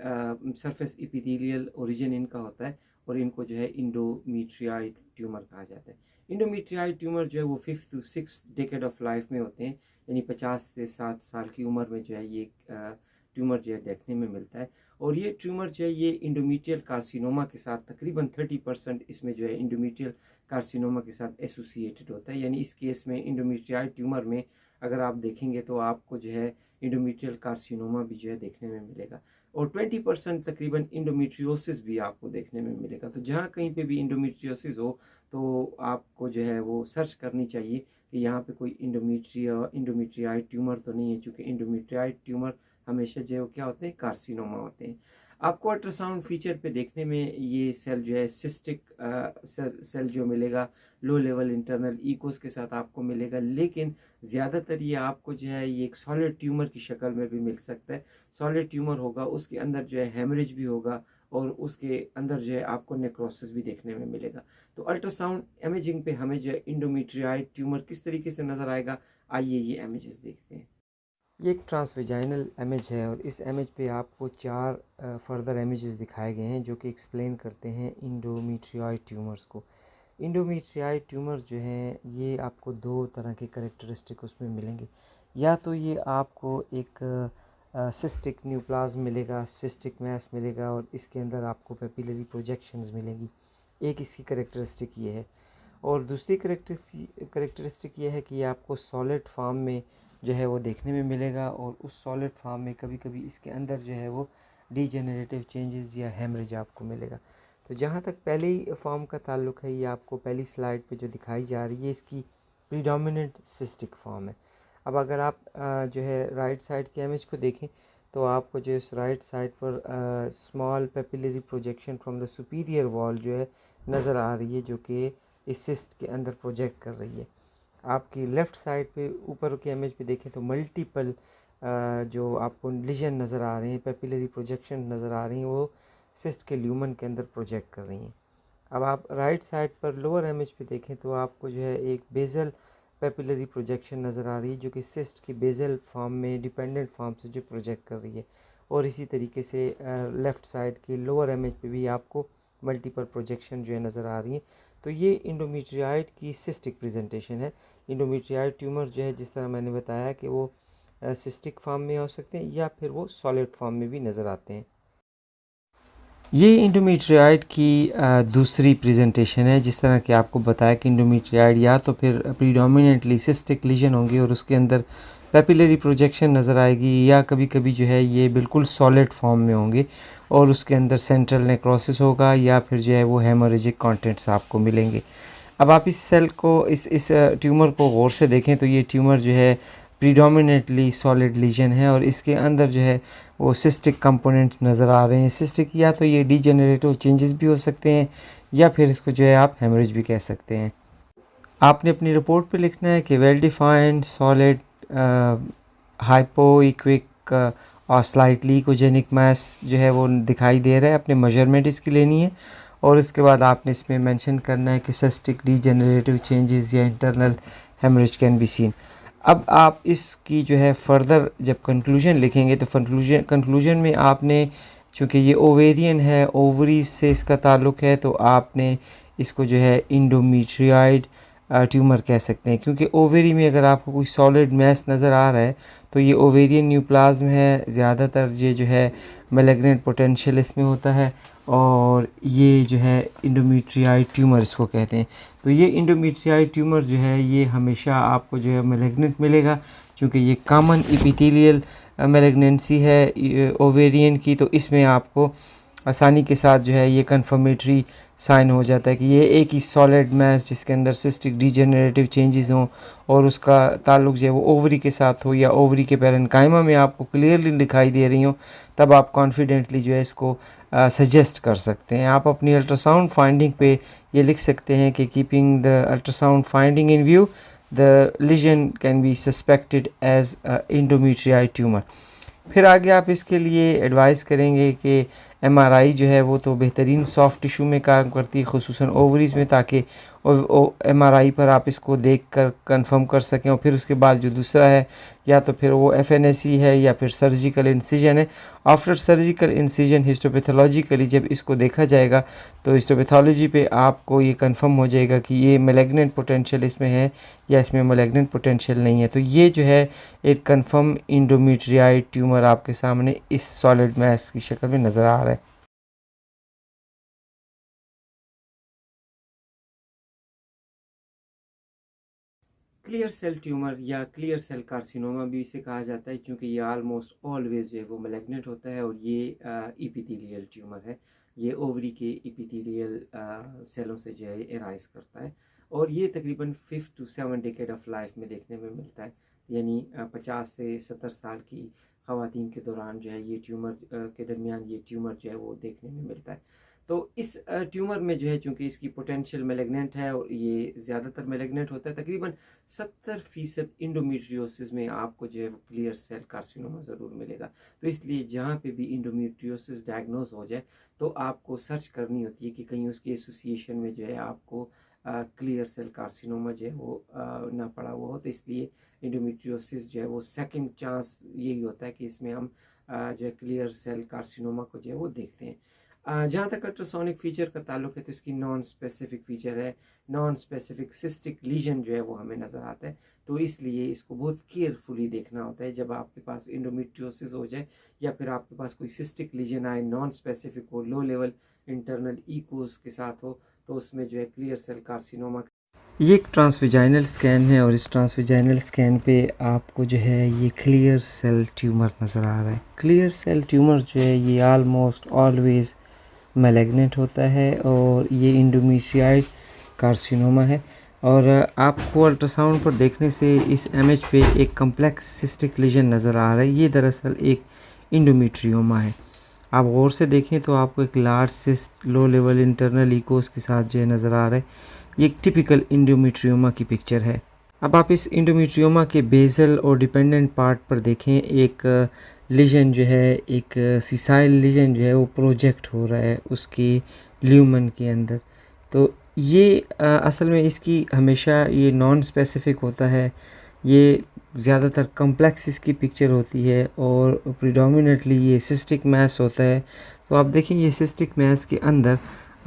A: सरफेस एपिथेलियल ओरिजिन इनका होता है और इनको जो है इंडोमेट्रियाइड ट्यूमर कहा जाता है। इंडोमेट्रियाइड ट्यूमर जो है वो 5th to 6th decade of life में होते हैं, यानी 50 से 60 साल की उम्र में जो है ये ट्यूमर जो है देखने में मिलता है। और ये ट्यूमर जो है ये इंडोमेट्रियल कार्सिनोमा के साथ तकरीबन 30% इसमें जो है इंडोमेट्रियल कार्सिनोमा के साथ एसोसिएटेड होता है। यानी इस केस में इंडोमेट्रियाइड ट्यूमर में अगर आप देखेंगे तो आपको जो है इंडोमेट्रियल कार्सिनोमा भी जो है देखने में मिलेगा, और 20% तकरीबन इंडोमेट्रियोसिस भी आपको देखने में मिलेगा। तो जहाँ कहीं पे भी इंडोमेट्रियोसिस हो तो आपको जो है वो सर्च करनी चाहिए कि यहाँ पे कोई इंडोमेट्रियाइड ट्यूमर तो नहीं है, चूँकि इंडोमेट्रियाइड ट्यूमर हमेशा जो है वो क्या होते हैं, कार्सिनोमा होते हैं। आपको अल्ट्रासाउंड फीचर पे देखने में ये सेल जो है सिस्टिक सेल जो मिलेगा लो लेवल इंटरनल इकोस के साथ आपको मिलेगा, लेकिन ज़्यादातर ये आपको जो है ये एक सॉलिड ट्यूमर की शक्ल में भी मिल सकता है। सॉलिड ट्यूमर होगा, उसके अंदर जो है हेमरेज भी होगा और उसके अंदर जो है आपको नेक्रोसिस भी देखने में मिलेगा। तो अल्ट्रासाउंड इमेजिंग पे हमें जो है इंडोमेट्रियाइड ट्यूमर किस तरीके से नज़र आएगा, आइए ये इमेजेस देखते हैं। ये एक ट्रांसवेजाइनल इमेज है और इस इमेज पे आपको 4 फर्दर इमेजेस दिखाए गए हैं जो कि एक्सप्लेन करते हैं इंडोमेट्रियाइड ट्यूमर्स को। इंडोमेट्रियाइड ट्यूमर जो हैं ये आपको 2 तरह के करैक्टरिस्टिक उसमें मिलेंगे। या तो ये आपको एक सिस्टिक न्यूप्लाज्म मिलेगा, सिस्टिक मैस मिलेगा और इसके अंदर आपको पेपिलरी प्रोजेक्शंस मिलेंगी। एक इसकी करैक्टरिस्टिक ये है। और दूसरी करैक्टरिस्टिक ये है कि ये आपको सॉलिड फॉर्म में जो है वो देखने में मिलेगा, और उस सॉलिड फॉर्म में कभी कभी इसके अंदर जो है वो डीजेनरेटिव चेंजेस या हेमरेज आपको मिलेगा। तो जहाँ तक पहली फॉर्म का ताल्लुक है, ये आपको पहली स्लाइड पे जो दिखाई जा रही है इसकी प्रीडोमिनेंट सिस्टिक फॉर्म है। अब अगर आप जो है राइट साइड के इमेज को देखें तो आपको जो इस राइट साइड पर small papillary projection from the superior wall जो है नज़र आ रही है, जो कि इस सिस्ट के अंदर प्रोजेक्ट कर रही है। आपकी लेफ़्ट साइड पे ऊपर के इमेज पे देखें तो मल्टीपल जो आपको लीजन नज़र आ रहे हैं, पेपिलरी प्रोजेक्शन नज़र आ रही हैं, वो सिस्ट के ल्यूमन के अंदर प्रोजेक्ट कर रही हैं। अब आप राइट साइड पर लोअर इमेज पे देखें तो आपको जो है एक बेजल पेपिलरी प्रोजेक्शन नज़र आ रही है जो कि सिस्ट की बेजल फॉर्म में डिपेंडेंट फॉर्म से जो प्रोजेक्ट कर रही है। और इसी तरीके से लेफ़्ट साइड की लोअर इमेज पे भी आपको मल्टीपल प्रोजेक्शन जो है नज़र आ रही है। तो ये इंडोमेट्रियाइड की सिस्टिक प्रेजेंटेशन है। इंडोमेट्रियाइड ट्यूमर जो है जिस तरह मैंने बताया कि वो सिस्टिक फॉर्म में हो सकते हैं या फिर वो सॉलिड फॉर्म में भी नज़र आते हैं। ये इंडोमेट्रियाइड की दूसरी प्रेजेंटेशन है। जिस तरह कि आपको बताया कि इंडोमेट्रियाइड या तो फिर प्रीडोमिनेंटली सिस्टिक लीजन होंगे और उसके अंदर पेपिलरी प्रोजेक्शन नज़र आएगी, या कभी कभी जो है ये बिल्कुल सॉलिड फॉर्म में होंगे और उसके अंदर सेंट्रल नेक्रोसिस होगा, या फिर जो है वो हेमोरेजिक कंटेंट्स आपको मिलेंगे। अब आप इस सेल को इस ट्यूमर को गौर से देखें तो ये ट्यूमर जो है प्रीडोमिनेंटली सॉलिड लीजन है और इसके अंदर जो है वो सिस्टिक कंपोनेंट नज़र आ रहे हैं। सिस्टिक या तो ये डीजेनरेटिव चेंजेस भी हो सकते हैं या फिर इसको जो है आप हेमरेज भी कह सकते हैं। आपने अपनी रिपोर्ट पे लिखना है कि वेल डिफाइंड सॉलिड हाइपोइक्विक और स्लाइटली इकोजेनिक मास जो है वो दिखाई दे रहा है। अपने मेजरमेंट इसकी लेनी है और इसके बाद आपने इसमें मेंशन करना है कि सिस्टिक डीजेनरेटिव चेंजेस या internal haemorrhage can be seen. अब आप इसकी जो है फर्दर जब कंक्लूजन लिखेंगे तो कंक्लूजन में आपने, चूँकि ये ओवेरियन है, ओवरीज से इसका ताल्लुक़ है, तो आपने इसको जो है इंडोमेट्रियोइड ट्यूमर कह सकते हैं, क्योंकि ओवेरी में अगर आपको कोई सॉलिड मैस नज़र आ रहा है तो ये ओवेरियन न्यूप्लाज्म है। ज़्यादातर ये जो है मैलिग्नेंट पोटेंशियल इसमें होता है और ये जो है इंडोमेट्रियोइड ट्यूमर इसको कहते हैं। तो ये इंडोमेट्रियोइड ट्यूमर जो है ये हमेशा आपको जो है मैलिग्नेंट मिलेगा, क्योंकि ये कॉमन एपिथेलियल मैलिग्नेंसी है ओवेरियन की। तो इसमें आपको आसानी के साथ जो है ये कन्फर्मेटरी साइन हो जाता है कि ये एक ही सॉलिड मैस जिसके अंदर सिस्टिक डीजेनरेटिव चेंजेस हों और उसका ताल्लुक जो है वो ओवरी के साथ हो या ओवरी के पैरेन्काइमा में आपको क्लियरली दिखाई दे रही हो, तब आप कॉन्फिडेंटली जो है इसको सजेस्ट कर सकते हैं। आप अपनी अल्ट्रासाउंड फाइंडिंग पे ये लिख सकते हैं कि keeping the ultrasound finding in view the lesion can be suspected as endometrioid tumour. फिर आगे आप इसके लिए एडवाइस करेंगे कि एमआरआई जो है वो तो बेहतरीन सॉफ्ट टिश्यू में काम करती है, खुसूसन ओवरीज़ में, ताकि एमआरआई पर आप इसको देख कर कंफर्म कर सकें। और फिर उसके बाद जो दूसरा है, या तो फिर वो एफएनएसी है या फिर सर्जिकल इंसिजन है। आफ्टर सर्जिकल इंसिजन हिस्टोपैथोलॉजिकली जब इसको देखा जाएगा तो हिस्टोपैथोलॉजी पे आपको ये कंफर्म हो जाएगा कि ये मैलिग्नेंट पोटेंशियल इसमें है या इसमें मैलिग्नेंट पोटेंशियल नहीं है। तो ये जो है एक कंफर्म इंडोमेट्रियोइड ट्यूमर आपके सामने इस सॉलिड मैस की शक्ल में नज़र आ रहा है। क्लियर सेल ट्यूमर या क्लियर सेल कार्सिनोमा भी इसे कहा जाता है, क्योंकि ये आलमोस्ट ऑलवेज जो है वो मैलिग्नेंट होता है और ये इपिथेलियल ट्यूमर है। ये ओवरी के इपिथेलियल सेलों से जो है एराइज करता है और ये तकरीबन 5 to 7 डेकेड ऑफ लाइफ में देखने में मिलता है, यानी 50 से 70 साल की ख़वातीन के दौरान जो है ये ट्यूमर के दरमियान ये ट्यूमर जो है वो देखने में मिलता है। तो इस ट्यूमर में जो है, चूँकि इसकी पोटेंशियल मैलिग्नेंट है और ये ज़्यादातर मैलिग्नेंट होता है, तकरीबन 70% इंडोमेट्रियोसिस में आपको जो है वो क्लियर सेल कार्सिनोमा ज़रूर मिलेगा। तो इसलिए जहाँ पे भी इंडोमेट्रियोसिस डायग्नोज हो जाए तो आपको सर्च करनी होती है कि कहीं उसके एसोसिएशन में जो है आपको क्लियर सेल कार्सिनोमा जो है वो ना पड़ा हुआ हो। तो इसलिए इंडोमेट्रियोसिस जो है वो सेकंड चांस यही होता है कि इसमें हम जो है क्लियर सेल कार्सिनोमा को जो है वो देखते हैं। जहाँ तक अल्ट्रासोनिक फीचर का ताल्लुक है तो इसकी नॉन स्पेसिफिक फीचर है, नॉन स्पेसिफिक सिस्टिक लीजन जो है वो हमें नज़र आता है। तो इसलिए इसको बहुत केयरफुली देखना होता है जब आपके पास इंडोमेट्रियोसिस हो जाए या फिर आपके पास कोई सिस्टिक लीजन आए, नॉन स्पेसिफिक हो, लो लेवल इंटरनल इकोस के साथ हो, तो उसमें जो है क्लियर सेल कार्सिनोमा। ये एक ट्रांसवेजाइनल स्कैन है और इस ट्रांसवेजाइनल स्कैन पे आपको जो है ये क्लियर सेल ट्यूमर नज़र आ रहा है। क्लियर सेल ट्यूमर जो है ये आलमोस्ट ऑलवेज मैलिग्नेंट होता है और ये इंडोमेट्रियोइड कार्सिनोमा है। और आपको अल्ट्रासाउंड पर देखने से इस इमेज पे एक कम्प्लेक्स सिस्टिक लीजन नज़र आ रहा है। ये दरअसल एक इंडोमेट्रियोमा है। आप गौर से देखें तो आपको एक लार्ज सिस्ट लो लेवल इंटरनल इकोस के साथ जो है नज़र आ रहा है। ये एक टिपिकल इंडोमेट्रियोमा की पिक्चर है। अब आप इस इंडोमेट्रियोमा के बेसल और डिपेंडेंट पार्ट पर देखें, एक लीजन जो है, एक सिसाइल लीजन जो है वो प्रोजेक्ट हो रहा है उसके ल्यूमन के अंदर। तो ये असल में इसकी हमेशा ये नॉन स्पेसिफिक होता है, ये ज़्यादातर कम्प्लेक्स इसकी पिक्चर होती है और प्रिडोमिनेटली ये सिस्टिक मैस होता है। तो आप देखें ये सिस्टिक मैस के अंदर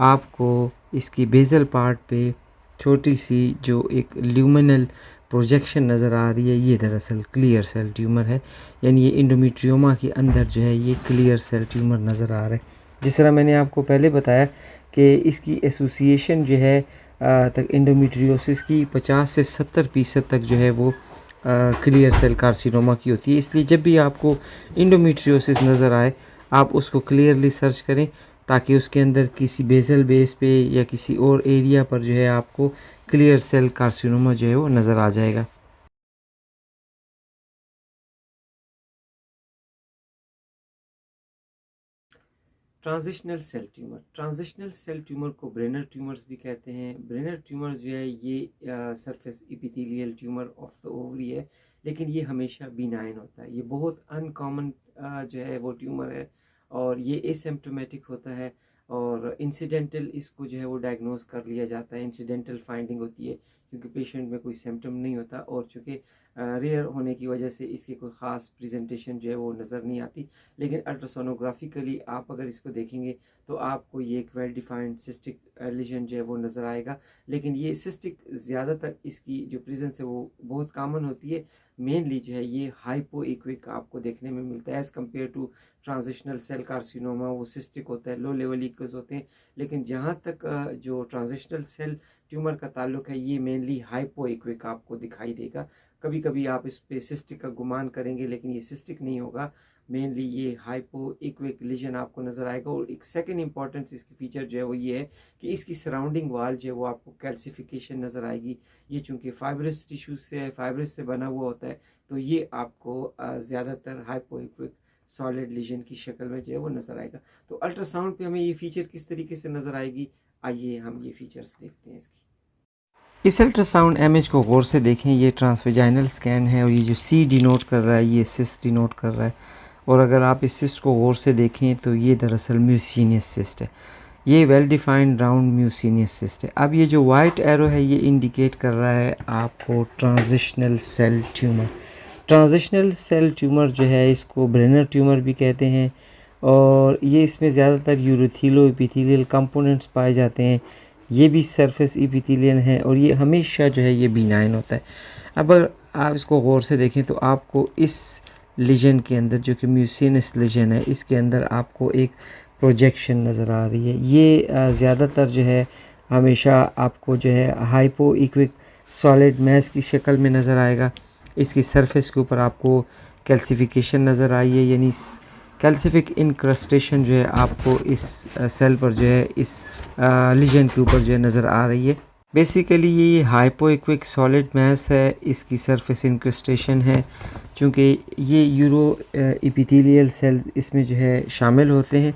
A: आपको इसकी बेसल पार्ट पे छोटी सी जो एक ल्यूमिनल प्रोजेक्शन नज़र आ रही है, ये दरअसल क्लियर सेल ट्यूमर है। यानी ये इंडोमेट्रियोमा के अंदर जो है ये क्लियर सेल ट्यूमर नज़र आ रहा है। जिस तरह मैंने आपको पहले बताया कि इसकी एसोसिएशन जो है तक इंडोमेट्रियोसिस की 50 से 70% तक जो है वो क्लियर सेल कार्सिनोमा की होती है। इसलिए जब भी आपको इंडोमेट्रियोसिस नज़र आए आप उसको क्लियरली सर्च करें, ताकि उसके अंदर किसी बेसल बेस पे या किसी और एरिया पर जो है आपको क्लियर सेल कार्सिनोमा जो है वो नज़र आ जाएगा। Transitional cell tumour, transitional cell tumour को ब्रेनर ट्यूमर्स भी कहते हैं। ब्रेनर ट्यूमर जो है ये surface epithelial tumour of the ovary है, लेकिन ये हमेशा बिनाइन होता है। ये बहुत अनकॉमन जो है वो ट्यूमर है और ये एसिम्प्टोमेटिक होता है और इंसिडेंटल इसको जो है वो डायग्नोस कर लिया जाता है। इंसिडेंटल फाइंडिंग होती है क्योंकि पेशेंट में कोई सिम्टम नहीं होता और चूँकि रेयर होने की वजह से इसकी कोई ख़ास प्रेजेंटेशन जो है वो नज़र नहीं आती। लेकिन अल्ट्रासोनोग्राफिकली आप अगर इसको देखेंगे तो आपको ये एक वेल डिफाइंड सिस्टिक लीजन जो है वो नज़र आएगा। लेकिन ये सिस्टिक ज़्यादातर इसकी जो प्रेजेंस है वो बहुत कॉमन होती है। मेनली जो है ये हाइपो इक्विक आपको देखने में मिलता है as compared to transitional cell carcinoma, वो सिस्टिक होता है, लो लेवल इक्वस होते हैं। लेकिन जहाँ तक जो ट्रांजिशनल सेल ट्यूमर का ताल्लुक है ये मेनली हाइपो इक्विक आपको दिखाई देगा। कभी कभी आप इस पे सिस्टिक का गुमान करेंगे लेकिन ये सिस्टिक नहीं होगा, मेनली ये हाइपो इक्विक लीजन आपको नज़र आएगा। और एक सेकंड इंपॉर्टेंस इसकी फीचर जो है वो ये है कि इसकी सराउंडिंग वाल जो है वो आपको कैल्सिफिकेशन नज़र आएगी। ये चूँकि फाइब्रस टिश्यूज से है, फाइब्रस से बना हुआ होता है, तो ये आपको ज़्यादातर हाइपो इक्विक सॉलिड लीजन की शक्ल में जो है वो नज़र आएगा। तो अल्ट्रासाउंड पे हमें ये फीचर किस तरीके से नज़र आएगी, आइए हम ये फीचर्स देखते हैं इसकी। इस अल्ट्रासाउंड इमेज को गौर से देखें, ये ट्रांसवेजाइनल स्कैन है और ये जो सी डिनोट कर रहा है ये सिस्ट डिनोट कर रहा है। और अगर आप इस सिस्ट को गौर से देखें तो ये दरअसल म्यूसिनियस सिस्ट है। ये वेल डिफाइंड राउंड म्यूसिनियस सिस्ट है। अब ये जो वाइट एरो है ये इंडिकेट कर रहा है आपको transitional cell tumour. Transitional cell tumour जो है इसको ब्रेनर ट्यूमर भी कहते हैं और ये इसमें ज़्यादातर यूरोथीलो एपिथेलियल कंपोनेंट्स पाए जाते हैं। ये भी सरफेस एपिथेलियल है और ये हमेशा जो है ये बिनाइन होता है। अब अगर आप इसको गौर से देखें तो आपको इस लीजन के अंदर जो कि म्यूसिनस लीजन है इसके अंदर आपको एक प्रोजेक्शन नज़र आ रही है। ये ज़्यादातर जो है हमेशा आपको जो है हाइपो इक्विक सॉलिड मैस की शक्ल में नज़र आएगा। इसकी सरफेस के ऊपर आपको कैल्सिफिकेशन नज़र आई है, यानी कैल्सिफिक इनक्रस्टेशन जो है आपको इस सेल पर जो है इस लीजन के ऊपर जो है नज़र आ रही है। बेसिकली ये हाइपो इक्विक सॉलिड मैस है, इसकी सरफेस इनक्रस्टेशन है। चूँकि ये यूरो एपिथेलियल सेल इसमें जो है शामिल होते हैं,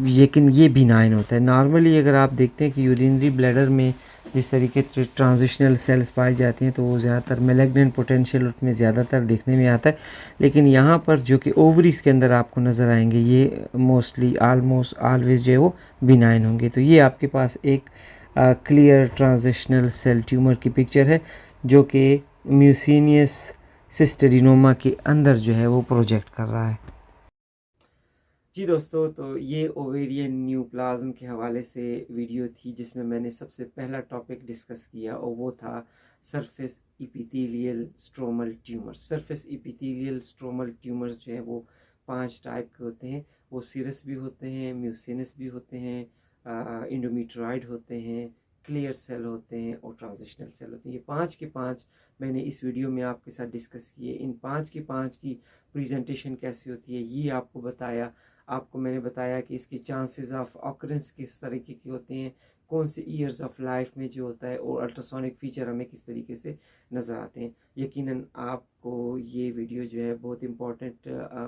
A: लेकिन ये बिनाइन होता है। नॉर्मली अगर आप देखते हैं कि यूरिनरी ब्लैडर में जिस तरीके से ट्रांजिशनल सेल्स पाई जाती हैं तो वो ज़्यादातर मैलिग्नेंट पोटेंशियल उसमें ज़्यादातर देखने में आता है। लेकिन यहाँ पर जो कि ओवरीज़ के अंदर आपको नज़र आएंगे ये मोस्टली ऑलमोस्ट ऑलवेज जो है वो बिनाइन होंगे। तो ये आपके पास एक क्लियर ट्रांजिशनल सेल ट्यूमर की पिक्चर है जो कि म्यूसिनियस सिस्टेडिनोमा के अंदर जो है वो प्रोजेक्ट कर रहा है। जी दोस्तों, तो ये ओवेरियन न्यूप्लाज्म के हवाले से वीडियो थी जिसमें मैंने सबसे पहला टॉपिक डिस्कस किया और वो था surface epithelial stromal tumours. Surface epithelial stromal tumours जो हैं वो 5 टाइप के होते हैं। वो सीरस भी होते हैं, म्यूसिनस भी होते हैं, इंडोमेट्रॉइड होते हैं, क्लियर सेल होते हैं और ट्रांजिशनल सेल होते हैं। ये 5 के 5 मैंने इस वीडियो में आपके साथ डिस्कस किए। इन 5 के 5 की प्रेजेंटेशन कैसी होती है ये आपको बताया। आपको मैंने बताया कि इसकी चांसेस ऑफ ऑकरेंस किस तरीके की होते हैं, कौन से ईयर्स ऑफ लाइफ में जो होता है और अल्ट्रासोनिक फीचर हमें किस तरीके से नज़र आते हैं। यकीनन आपको ये वीडियो जो है बहुत इम्पॉर्टेंट,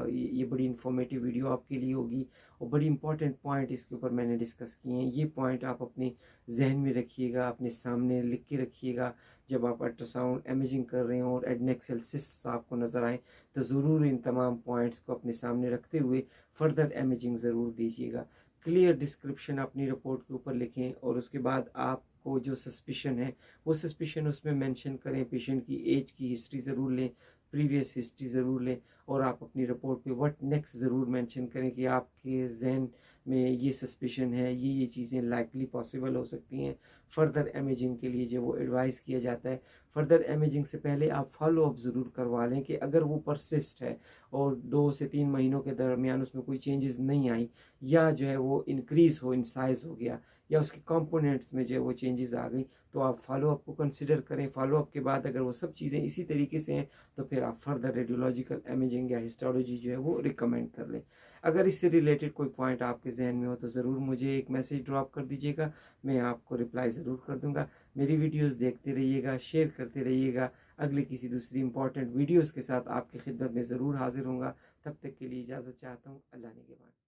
A: ये बड़ी इंफॉर्मेटिव वीडियो आपके लिए होगी और बड़ी इंपॉर्टेंट पॉइंट इसके ऊपर मैंने डिस्कस किए हैं। ये पॉइंट आप अपने जहन में रखिएगा, अपने सामने लिख के रखिएगा। जब आप अल्ट्रासाउंड इमेजिंग कर रहे हो और एडनेक्सल सिस्ट्स आपको नज़र आए तो ज़रूर इन तमाम पॉइंट्स को अपने सामने रखते हुए फर्दर इमेजिंग ज़रूर दीजिएगा। क्लियर डिस्क्रिप्शन अपनी रिपोर्ट के ऊपर लिखें और उसके बाद आपको जो सस्पिशन है वो सस्पिशन उसमें मेंशन करें। पेशेंट की एज की हिस्ट्री ज़रूर लें, प्रीवियस हिस्ट्री ज़रूर लें और आप अपनी रिपोर्ट पे व्हाट नेक्स्ट ज़रूर मेंशन करें कि आपके जहन में ये सस्पिशन है, ये चीज़ें लाइकली पॉसिबल हो सकती हैं। फर्दर इमेजिंग के लिए जो वो एडवाइस किया जाता है, फर्दर इमेजिंग से पहले आप फॉलो अप ज़रूर करवा लें कि अगर वो परसिस्ट है और 2 से 3 महीनों के दरमियान उसमें कोई चेंजेस नहीं आई या जो है वो इंक्रीज़ हो इन साइज़ हो गया या उसके कंपोनेंट्स में जो है वो चेंजेस आ गई तो आप फॉलो अप को कंसिडर करें। फॉलो अप के बाद अगर वो सब चीज़ें इसी तरीके से हैं तो फिर आप फर्दर रेडियोलॉजिकल इमेजिंग या हिस्टोलॉजी जो है वो रिकमेंड कर लें। अगर इससे रिलेटेड कोई पॉइंट आपके जहन में हो तो ज़रूर मुझे एक मैसेज ड्रॉप कर दीजिएगा, मैं आपको रिप्लाई ज़रूर कर दूंगा। मेरी वीडियोस देखते रहिएगा, शेयर करते रहिएगा। अगली किसी दूसरी इंपॉर्टेंट वीडियोस के साथ आपकी खिदमत में ज़रूर हाजिर होऊंगा। तब तक के लिए इजाज़त चाहता हूँ। अल्लाह ने के बाद।